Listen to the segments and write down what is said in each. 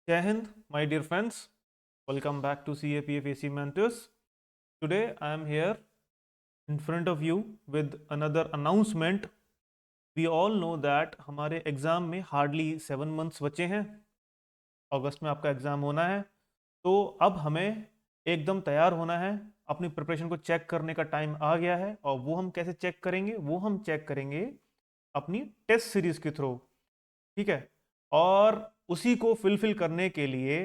Jai Hind, my dear friends. Welcome back to CAPF AC Mentors. Today I am here in front of you with another announcement. We all know that हमारे exam में hardly 7 months बचे हैं. अगस्त में आपका exam होना है. तो अब हमें एकदम तैयार होना है. अपनी प्रिपरेशन को चेक करने का टाइम आ गया है. और वो हम कैसे चेक करेंगे? वो हम चेक करेंगे अपनी टेस्ट सीरीज़ के थ्रू. ठीक है. और उसी को फुलफिल करने के लिए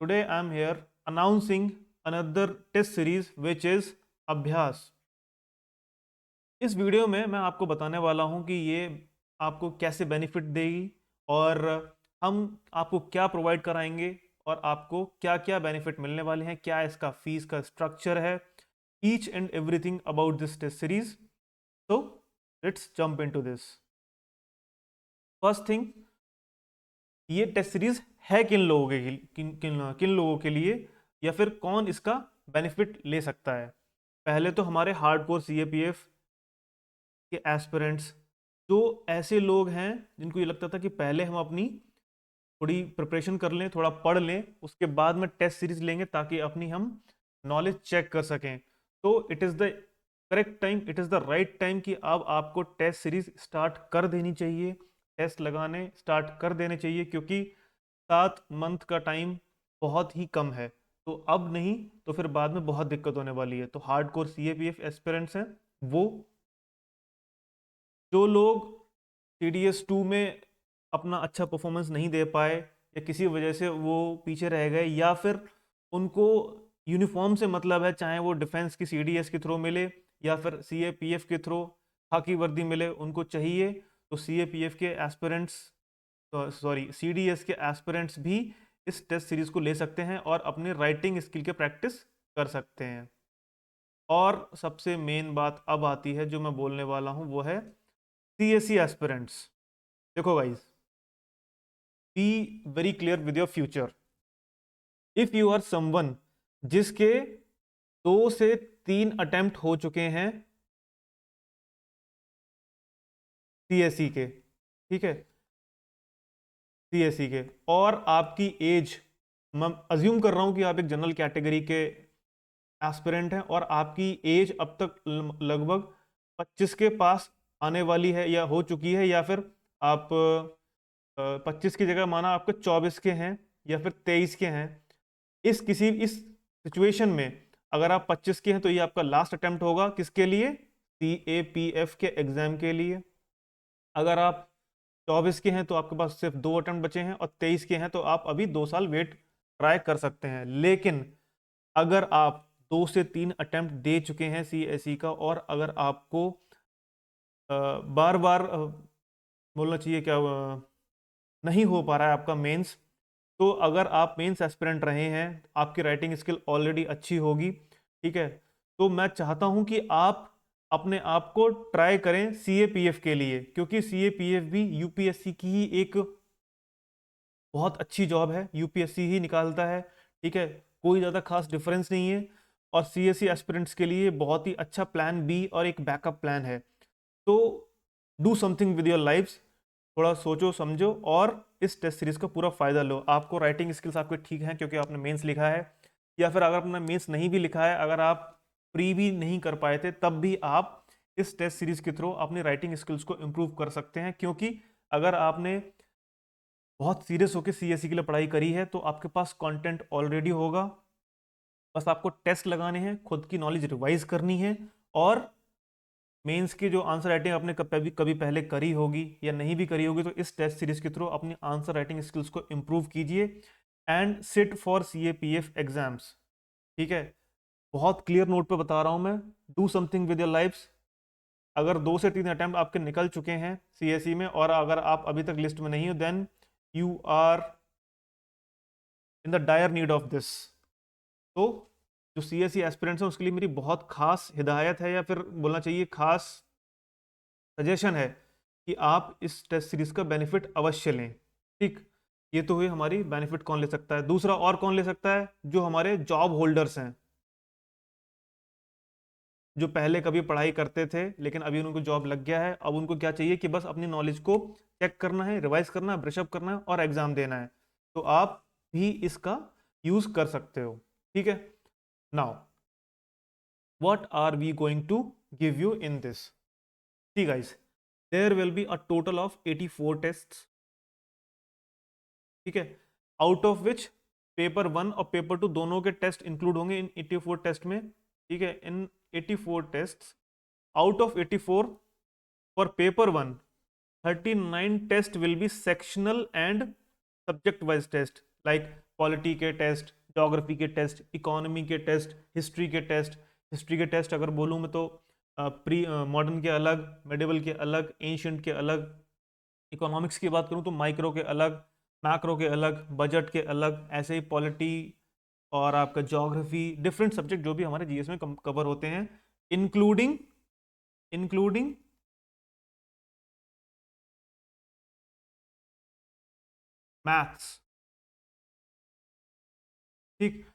today I am here announcing another test series which is अभ्यास. इस वीडियो में मैं आपको बताने वाला हूं कि ये आपको कैसे बेनिफिट देगी और हम आपको क्या प्रोवाइड कराएंगे और आपको क्या क्या बेनिफिट मिलने वाले हैं, क्या इसका फीस का स्ट्रक्चर है, each and everything about this test series. तो let's jump into this. First thing, ये टेस्ट सीरीज है किन लोगों के किन लोगों के लिए या फिर कौन इसका बेनिफिट ले सकता है. पहले तो हमारे हार्डकोर सीएपीएफ के एस्पिरेंट्स, जो ऐसे लोग हैं जिनको ये लगता था कि पहले हम अपनी थोड़ी प्रिपरेशन कर लें, थोड़ा पढ़ लें, उसके बाद में टेस्ट सीरीज लेंगे ताकि अपनी हम नॉलेज चेक कर सकें. तो it is the correct time, it is the right time कि अब आपको टेस्ट सीरीज स्टार्ट कर देनी चाहिए, टेस्ट लगाने स्टार्ट कर देने चाहिए, क्योंकि 7 मंथ का टाइम बहुत ही कम है. तो अब नहीं तो फिर बाद में बहुत दिक्कत होने वाली है. तो हार्ड कोर सीएपीएफ एस्पिरेंट्स हैं वो, जो लोग CDS 2 में अपना अच्छा परफॉर्मेंस नहीं दे पाए या किसी वजह से वो पीछे रह गए, या फिर उनको यूनिफॉर्म से मतलब है, चाहे वो डिफेंस की CDS के थ्रू मिले या फिर CAPF के थ्रू खाकी वर्दी मिले, उनको चाहिए. तो CAPF के एस्पिरेंट्स, सॉरी CDS के एस्पिरेंट्स भी इस टेस्ट सीरीज को ले सकते हैं और अपने राइटिंग स्किल के प्रैक्टिस कर सकते हैं. और सबसे मेन बात अब आती है जो मैं बोलने वाला हूं, वो है CSE एस्पिरेंट्स. देखो guys, be very clear with your future. If you are someone जिसके 2 से 3 अटेम्प्ट हो चुके हैं CSE के, ठीक है, CSE के, और आपकी एज, मैं अज्यूम कर रहा हूं कि आप एक जनरल कैटेगरी के एस्पिरेंट हैं और आपकी एज अब तक लगभग 25 के पास आने वाली है या हो चुकी है, या फिर आप 25 की जगह माना आपके 24 के हैं या फिर 23 के हैं. इस सिचुएशन में अगर आप 25 के हैं तो ये आपका लास्ट अटेम्प्ट होगा. किसके लिए? CAPF के एग्जाम के लिए. अगर आप 24 के हैं तो आपके पास सिर्फ 2 अटेम्प्ट बचे हैं, और 23 के हैं तो आप अभी 2 साल वेट ट्राई कर सकते हैं. लेकिन अगर आप 2 से 3 अटेम्प्ट दे चुके हैं CSE का, और अगर आपको बार बार बोलना चाहिए क्या, नहीं हो पा रहा है आपका मेंस, तो अगर आप मेंस एस्पिरेंट रहे हैं, आपकी राइटिंग स्किल ऑलरेडी अच्छी होगी, ठीक है, तो मैं चाहता हूं कि आप अपने आप को ट्राई करें CAPF के लिए, क्योंकि CAPF भी UPSC की ही एक बहुत अच्छी जॉब है, UPSC ही निकालता है, ठीक है, कोई ज़्यादा खास डिफरेंस नहीं है. और CSE एस्पिरेंट्स के लिए बहुत ही अच्छा प्लान बी और एक बैकअप प्लान है. तो do something with your lifes, थोड़ा सोचो समझो और इस टेस्ट सीरीज का पूरा फायदा लो. आपको राइटिंग स्किल्स आपके ठीक हैं क्योंकि आपने मेंस लिखा है, या फिर अगर आपने मेंस नहीं भी लिखा है, अगर आप प्री भी नहीं कर पाए थे, तब भी आप इस टेस्ट सीरीज के थ्रू अपनी राइटिंग स्किल्स को इम्प्रूव कर सकते हैं. क्योंकि अगर आपने बहुत सीरियस होकर CSE के लिए पढ़ाई करी है तो आपके पास कंटेंट ऑलरेडी होगा. बस आपको टेस्ट लगाने हैं, खुद की नॉलेज रिवाइज करनी है, और मेंस की जो आंसर राइटिंग आपने कभी पहले करी होगी या नहीं भी करी होगी, तो इस टेस्ट सीरीज के थ्रू अपनी आंसर राइटिंग स्किल्स को इम्प्रूव कीजिए and sit for CAPF exams. ठीक है, बहुत क्लियर नोट पे बता रहा हूं मैं. Do something with your lifes. अगर 2 से 3 अटेम्प्ट आपके निकल चुके हैं CSE में, और अगर आप अभी तक लिस्ट में नहीं हो, then you are in the dire need of this. तो जो CSE एस्पिरेंट्स हैं उसके लिए मेरी बहुत खास हिदायत है, या फिर बोलना चाहिए खास सजेशन है, कि आप इस टेस्ट सीरीज का बेनिफिट अवश्य लें. ठीक, ये तो हुई हमारी बेनिफिट कौन ले सकता है. दूसरा और कौन ले सकता है? जो हमारे जॉब होल्डर्स हैं, जो पहले कभी पढ़ाई करते थे लेकिन अभी उनको जॉब लग गया है. अब उनको क्या चाहिए कि बस अपनी नॉलेज को चेक करना है, रिवाइज करना है, ब्रशअप करना है और एग्जाम देना है. तो आप भी इसका यूज कर सकते हो, ठीक है। Now what are we going to give you in this? See guys, there will be a total of 84 tests, ठीक है, आउट ऑफ विच पेपर 1 और पेपर 2 दोनों के टेस्ट इंक्लूड होंगे इन 84 टेस्ट में, ठीक है। इन 84 test, out of 84 for paper 1, 39 test will be sectional and subject wise test, like polity के टेस्ट, ज्योग्राफी के टेस्ट, इकोनॉमी के टेस्ट, हिस्ट्री के टेस्ट। हिस्ट्री के टेस्ट अगर बोलूँ मैं तो प्री मॉडर्न के अलग, मेडिवल के अलग, एंशियंट के अलग। इकोनॉमिक्स की बात करूँ तो माइक्रो के अलग, मैक्रो के अलग, बजट के अलग, ऐसे ही पॉलिटी और आपका ज्योग्राफी, डिफरेंट सब्जेक्ट जो भी हमारे जीएस में कवर होते हैं, इंक्लूडिंग इंक्लूडिंग मैथ्स, ठीक।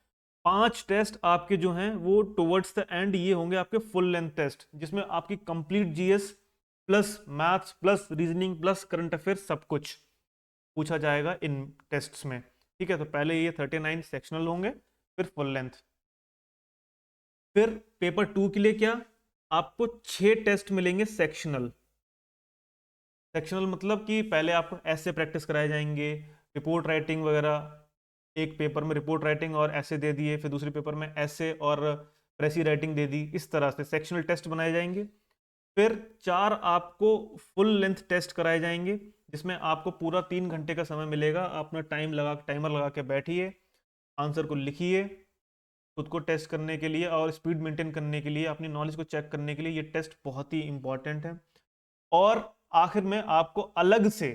5 टेस्ट आपके जो हैं वो टुवर्ड्स द एंड ये होंगे आपके फुल लेंथ टेस्ट, जिसमें आपकी complete GS plus maths plus reasoning plus current affairs सब कुछ पूछा जाएगा इन टेस्ट्स में, ठीक है। तो पहले ये 39 सेक्शनल होंगे, फिर फुल लेंथ। फिर पेपर 2 के लिए क्या, आपको 6 टेस्ट मिलेंगे सेक्शनल। सेक्शनल मतलब कि पहले आपको ऐसे प्रैक्टिस कराए जाएंगे, रिपोर्ट राइटिंग वगैरह। एक पेपर में रिपोर्ट राइटिंग और ऐसे दे दिए, फिर दूसरे पेपर में ऐसे और प्रेसी राइटिंग दे दी, इस तरह से सेक्शनल टेस्ट बनाए जाएंगे। फिर 4 आपको फुल लेंथ टेस्ट कराए जाएंगे, जिसमें आपको पूरा 3 घंटे का समय मिलेगा। आप अपना टाइमर लगा के बैठिए, आंसर को लिखिए, खुद को टेस्ट करने के लिए और स्पीड मेंटेन करने के लिए, अपनी नॉलेज को चेक करने के लिए ये टेस्ट बहुत ही इंपॉर्टेंट है। और आखिर में आपको अलग से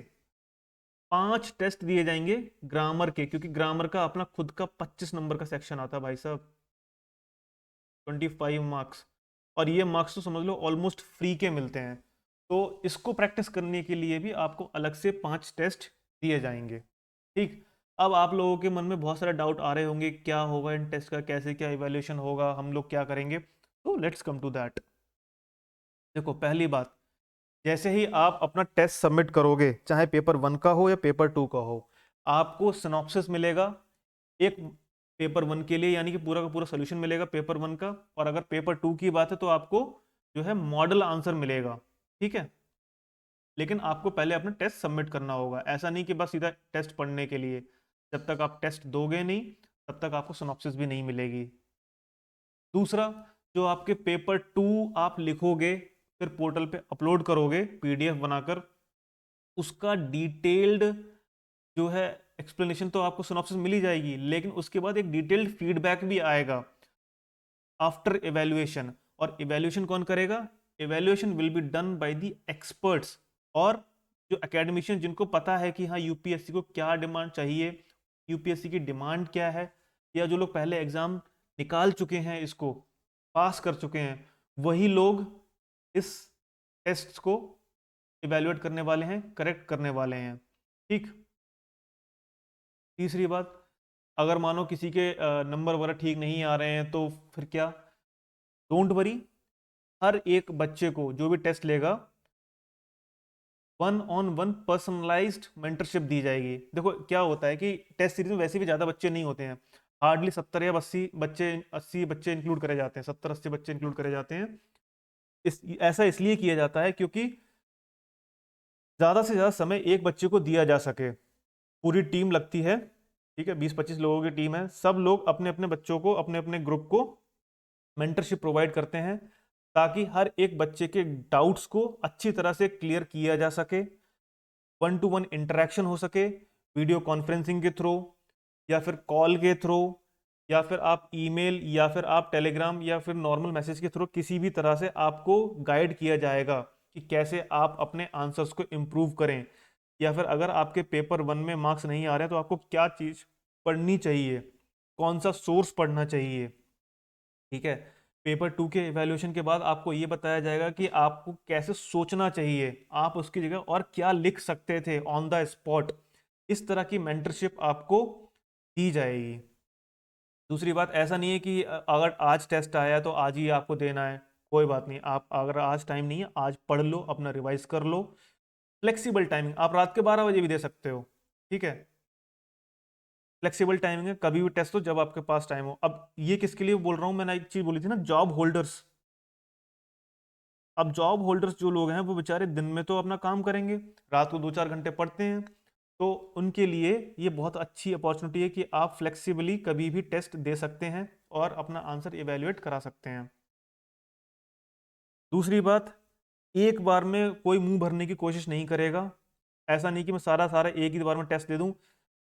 5 टेस्ट दिए जाएंगे ग्रामर के, क्योंकि ग्रामर का अपना खुद का 25 नंबर का सेक्शन आता है भाई साहब, 25 मार्क्स। और ये मार्क्स तो समझ लो ऑलमोस्ट फ्री के मिलते हैं। तो इसको प्रैक्टिस करने के लिए भी आपको अलग से 5 टेस्ट दिए जाएंगे, ठीक। अब आप लोगों के मन में बहुत सारे डाउट आ रहे होंगे, क्या होगा इन टेस्ट का, कैसे क्या इवैल्यूएशन होगा, हम लोग क्या करेंगे। तो लेट्स कम टू दैट। देखो, पहली बात, जैसे ही आप अपना टेस्ट सबमिट करोगे, चाहे पेपर 1 का हो या पेपर 2 का हो, आपको सिनॉप्सिस मिलेगा एक पेपर 1 के लिए, यानी कि पूरा का पूरा सोल्यूशन मिलेगा पेपर 1 का। और अगर पेपर 2 की बात है तो आपको जो है मॉडल आंसर मिलेगा, ठीक है। लेकिन आपको पहले अपना टेस्ट सबमिट करना होगा, ऐसा नहीं कि बस सीधा टेस्ट पढ़ने के लिए। जब तक आप टेस्ट दोगे नहीं, तब तक आपको सिनॉप्सिस भी नहीं मिलेगी। दूसरा, जो आपके पेपर 2 आप लिखोगे, फिर पोर्टल पे अपलोड करोगे पीडीएफ बनाकर, उसका डिटेल्ड जो है एक्सप्लेनेशन तो आपको सिनॉप्सिस मिल ही जाएगी, लेकिन उसके बाद एक डिटेल्ड फीडबैक भी आएगा आफ्टर इवैल्यूएशन। और इवैल्यूएशन कौन करेगा? Evaluation will be done by the experts, और जो एकेडमिशियन जिनको पता है कि हाँ यूपीएससी को क्या डिमांड चाहिए, यूपीएससी की डिमांड क्या है, या जो लोग पहले एग्जाम निकाल चुके हैं, इसको पास कर चुके हैं, वही लोग इस टेस्ट को इवैल्यूएट करने वाले हैं, करेक्ट करने वाले हैं, ठीक। तीसरी बात, अगर मानो किसी के नंबर वगैरह ठीक नहीं आ रहे हैं, तो फिर क्या? डोंट वरी, हर एक बच्चे को जो भी टेस्ट लेगा 1-on-1 पर्सनलाइज्ड मेंटरशिप दी जाएगी। देखो क्या होता है कि टेस्ट सीरीज में वैसे भी ज़्यादा बच्चे नहीं होते हैं, हार्डली 70 या 80 बच्चे इंक्लूड करे जाते हैं, 70-80 बच्चे इंक्लूड करे जाते हैं। ऐसा इसलिए किया जाता है क्योंकि ज़्यादा से ज़्यादा समय एक बच्चे को दिया जा सके। पूरी टीम लगती है, ठीक है, 20-25 लोगों की टीम है, सब लोग अपने अपने बच्चों को, अपने अपने ग्रुप को मेंटरशिप प्रोवाइड करते हैं, ताकि हर एक बच्चे के डाउट्स को अच्छी तरह से क्लियर किया जा सके, 1-to-1 इंटरेक्शन हो सके, वीडियो कॉन्फ्रेंसिंग के थ्रू, या फिर कॉल के थ्रू, या फिर आप ईमेल, या फिर आप टेलीग्राम, या फिर नॉर्मल मैसेज के थ्रू, किसी भी तरह से आपको गाइड किया जाएगा कि कैसे आप अपने आंसर्स को इम्प्रूव करें। या फिर अगर आपके पेपर 1 में मार्क्स नहीं आ रहे हैं, तो आपको क्या चीज़ पढ़नी चाहिए, कौन सा सोर्स पढ़ना चाहिए, ठीक है। पेपर 2 के इवैल्यूएशन के बाद आपको ये बताया जाएगा कि आपको कैसे सोचना चाहिए, आप उसकी जगह और क्या लिख सकते थे ऑन द स्पॉट। इस तरह की मेंटरशिप आपको दी जाएगी। दूसरी बात, ऐसा नहीं है कि अगर आज टेस्ट आया है तो आज ही आपको देना है, कोई बात नहीं। आप अगर आज टाइम नहीं है, आज पढ़ लो, अपना रिवाइज कर लो। फ्लेक्सिबल टाइमिंग, आप रात के 12 बजे भी दे सकते हो, ठीक है। फ्लेक्सिबल टाइमिंग है, कभी भी टेस्ट हो जब आपके पास टाइम हो। अब ये किसके लिए बोल रहा हूँ, मैंने एक चीज बोली थी ना, जॉब होल्डर्स। अब जॉब होल्डर्स जो लोग हैं वो बेचारे दिन में तो अपना काम करेंगे, रात को 2-4 घंटे पढ़ते हैं, तो उनके लिए ये बहुत अच्छी अपॉर्चुनिटी है कि आप फ्लेक्सिबली कभी भी टेस्ट दे सकते हैं और अपना आंसर इवेल्युएट करा सकते हैं। दूसरी बात, एक बार में कोई मुंह भरने की कोशिश नहीं करेगा। ऐसा नहीं कि मैं सारा सारा एक ही बार में टेस्ट दे दूं।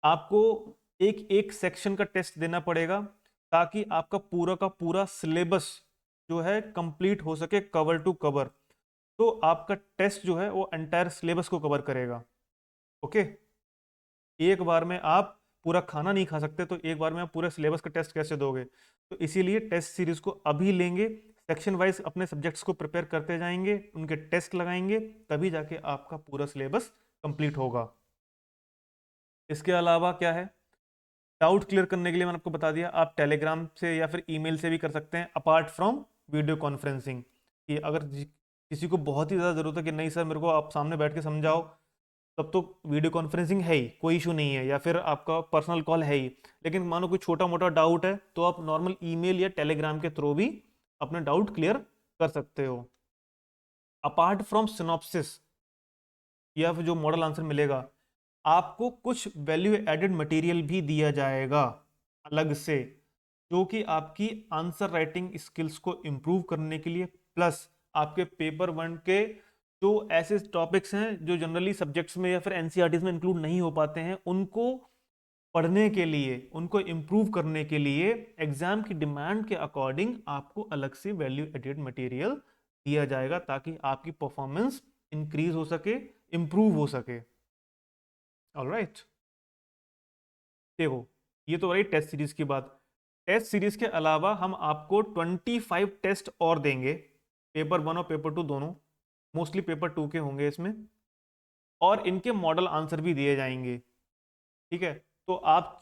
आपको एक एक सेक्शन का टेस्ट देना पड़ेगा ताकि आपका पूरा का पूरा सिलेबस जो है कंप्लीट हो सके, कवर टू कवर। तो आपका टेस्ट जो है वो एंटायर सिलेबस को कवर करेगा। ओके, एक बार में आप पूरा खाना नहीं खा सकते, तो एक बार में आप पूरे सिलेबस का टेस्ट कैसे दोगे? तो इसीलिए टेस्ट सीरीज को अभी लेंगे, सेक्शन वाइज अपने सब्जेक्ट्स को प्रिपेयर करते जाएंगे, उनके टेस्ट लगाएंगे, तभी जाके आपका पूरा सिलेबस कंप्लीट होगा। इसके अलावा क्या है, डाउट क्लियर करने के लिए मैंने आपको बता दिया, आप टेलीग्राम से या फिर ईमेल से भी कर सकते हैं, अपार्ट फ्रॉम वीडियो कॉन्फ्रेंसिंग। कि अगर किसी को बहुत ही ज़्यादा ज़रूरत है कि नहीं सर मेरे को आप सामने बैठ के समझाओ, तब तो वीडियो कॉन्फ्रेंसिंग है ही, कोई इशू नहीं है, या फिर आपका पर्सनल कॉल है ही। लेकिन मानो कोई छोटा मोटा डाउट है तो आप नॉर्मल ईमेल या टेलीग्राम के थ्रू भी अपना डाउट क्लियर कर सकते हो। अपार्ट फ्रॉम सिनॉप्सिस या फिर जो मॉडल आंसर मिलेगा, आपको कुछ वैल्यू एडेड मटेरियल भी दिया जाएगा अलग से, जो कि आपकी आंसर राइटिंग स्किल्स को इम्प्रूव करने के लिए, प्लस आपके पेपर 1 के जो ऐसे टॉपिक्स हैं जो जनरली सब्जेक्ट्स में या फिर एनसीईआरटीज में इंक्लूड नहीं हो पाते हैं, उनको पढ़ने के लिए, उनको इम्प्रूव करने के लिए एग्जाम की डिमांड के अकॉर्डिंग आपको अलग से वैल्यू एडेड मटेरियल दिया जाएगा, ताकि आपकी परफॉर्मेंस इंक्रीज हो सके, इम्प्रूव हो सके। ऑलराइट, देखो ये तो रही टेस्ट सीरीज की बात। टेस्ट सीरीज के अलावा हम आपको 25 टेस्ट और देंगे, पेपर 1 और पेपर 2 दोनों, मोस्टली पेपर 2 के होंगे इसमें, और इनके मॉडल आंसर भी दिए जाएंगे। ठीक है, तो आप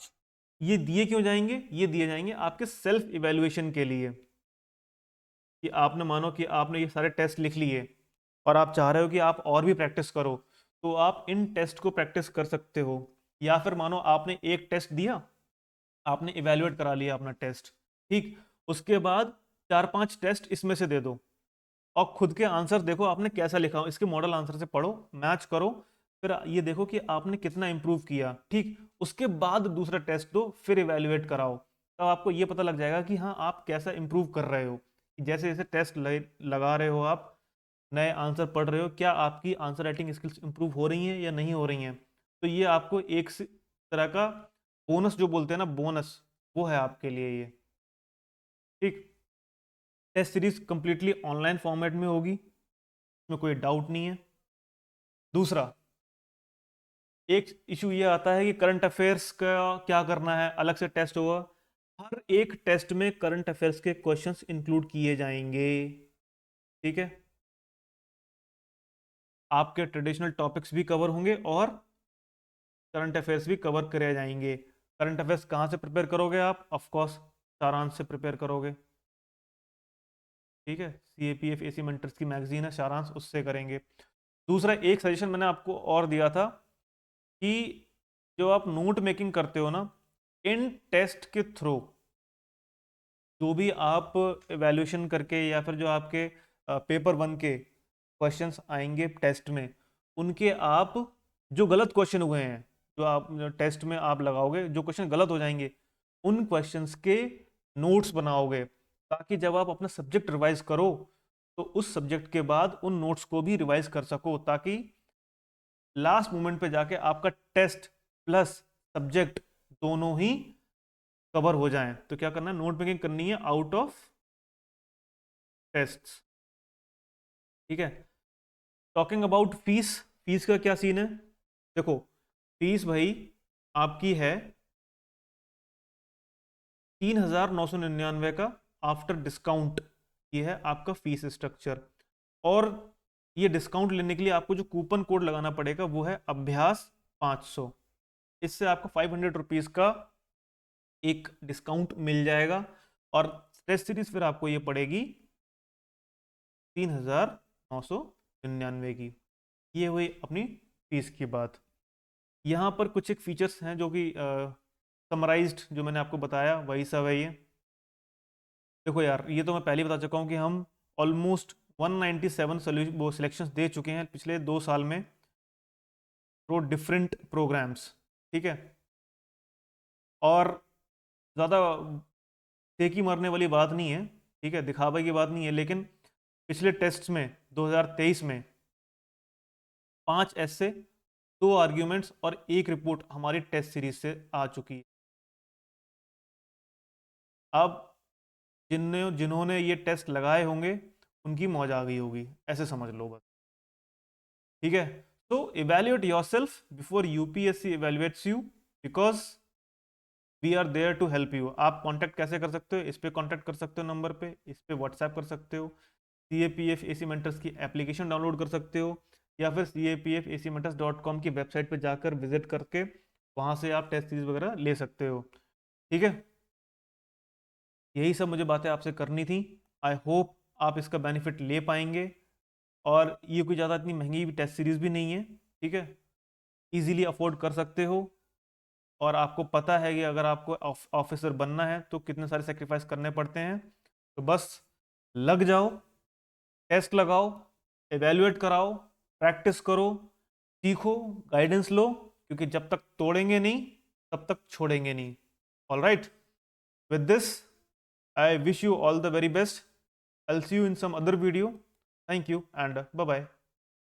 ये दिए क्यों जाएंगे? ये दिए जाएंगे आपके सेल्फ इवेल्युएशन के लिए, कि आपने मानो कि आपने ये सारे टेस्ट लिख लिए और आप चाह रहे हो कि आप और भी प्रैक्टिस करो, तो आप इन टेस्ट को प्रैक्टिस कर सकते हो। या फिर मानो आपने एक टेस्ट दिया, आपने इवेल्युएट करा लिया अपना टेस्ट, ठीक, उसके बाद 4-5 टेस्ट इसमें से दे दो और खुद के आंसर देखो आपने कैसा लिखा हो, इसके मॉडल आंसर से पढ़ो, मैच करो, फिर ये देखो कि आपने कितना इंप्रूव किया। ठीक, उसके बाद दूसरा टेस्ट दो, फिर इवेल्युएट कराओ, तब आपको ये पता लग जाएगा कि हाँ आप कैसा इंप्रूव कर रहे हो। जैसे जैसे टेस्ट लगा रहे हो, आप नए आंसर पढ़ रहे हो, क्या आपकी आंसर राइटिंग स्किल्स इंप्रूव हो रही हैं या नहीं हो रही हैं। तो ये आपको एक तरह का बोनस जो बोलते हैं ना, बोनस, वो है आपके लिए ये। ठीक, test series completely online format में होगी, इसमें कोई डाउट नहीं है। दूसरा एक इशू ये आता है कि करंट अफेयर्स का क्या करना है, अलग से टेस्ट होगा। हर एक टेस्ट में करंट अफेयर्स के क्वेश्चंस इंक्लूड किए जाएंगे। ठीक है, आपके ट्रेडिशनल टॉपिक्स भी कवर होंगे और करंट अफेयर्स भी कवर करे जाएंगे। करंट अफेयर्स कहाँ से प्रिपेयर करोगे आप? ऑफ कोर्स सारांश से प्रिपेयर करोगे। ठीक है, CAPF AC मेंटर्स की मैगजीन है सारांश, उससे करेंगे। दूसरा एक सजेशन मैंने आपको और दिया था कि जो आप नोट मेकिंग करते हो ना, इन टेस्ट के थ्रू जो भी आप एवेल्यूशन करके या फिर जो आपके पेपर 1 के क्वेश्चंस आएंगे टेस्ट में, उनके आप जो गलत क्वेश्चन हुए हैं, जो आप टेस्ट में आप लगाओगे, जो क्वेश्चन गलत हो जाएंगे, उन क्वेश्चंस के नोट्स बनाओगे, ताकि जब आप अपना सब्जेक्ट रिवाइज करो तो उस सब्जेक्ट के बाद उन नोट्स को भी रिवाइज कर सको, ताकि लास्ट मोमेंट पे जाके आपका टेस्ट प्लस सब्जेक्ट दोनों ही कवर हो जाएं। तो क्या करना है, नोट मेकिंग करनी है आउट ऑफ टेस्ट। ठीक है, टॉकिंग अबाउट फीस, फीस का क्या सीन है? देखो फीस भाई आपकी है 3,999 का आफ्टर डिस्काउंट, ये है आपका फीस स्ट्रक्चर। और ये डिस्काउंट लेने के लिए आपको जो कूपन कोड लगाना पड़ेगा वो है अभ्यास 500। इससे आपको 500 रुपीज़ का एक डिस्काउंट मिल जाएगा, और टेस्ट सीरीज फिर आपको ये पड़ेगी 3,999 की। ये हुई अपनी फीस की बात। यहाँ पर कुछ एक फीचर्स हैं जो कि समराइज्ड जो मैंने आपको बताया वही सब है ये। देखो यार, ये तो मैं पहले ही बता चुका हूँ कि हम ऑलमोस्ट 197 वो सिलेक्शंस दे चुके हैं पिछले 2 साल में थ्रू डिफरेंट प्रोग्राम्स, ठीक है। और ज़्यादा टेकी मारने वाली बात नहीं है, ठीक है, दिखावे की बात नहीं है, लेकिन पिछले टेस्ट में 2023 में 5 ऐसे, 2 आर्ग्यूमेंट्स और 1 रिपोर्ट हमारी टेस्ट सीरीज से आ चुकी है। अब जिन्होंने ये टेस्ट लगाए होंगे उनकी मौज आ गई होगी, ऐसे समझ लो बस, ठीक है। तो evaluate yourself before UPSC evaluates you, because we are there to help you. आप कांटेक्ट कैसे कर सकते हो? इस पे कांटेक्ट कर सकते हो नंबर पे, इस पे व्हाट्सएप कर सकते हो, CAPF AC Mentors की एप्लीकेशन डाउनलोड कर सकते हो, या फिर capfacmentors.com की वेबसाइट पे जाकर विजिट करके वहाँ से आप टेस्ट सीरीज वगैरह ले सकते हो, ठीक है। यही सब मुझे बातें आपसे करनी थी। आई होप आप इसका बेनिफिट ले पाएंगे। और ये कोई ज़्यादा इतनी महंगी भी टेस्ट सीरीज भी नहीं है, ठीक है, इजीली अफोर्ड कर सकते हो। और आपको पता है कि अगर आपको ऑफिसर बनना है तो कितने सारे सेक्रीफाइस करने पड़ते हैं। तो बस लग जाओ, टेस्ट लगाओ, एवेल्युएट कराओ, प्रैक्टिस करो, सीखो, गाइडेंस लो, क्योंकि जब तक तोड़ेंगे नहीं तब तक छोड़ेंगे नहीं। All right, with this I wish you all the very best. I'll see you in some other video. Thank you and bye bye.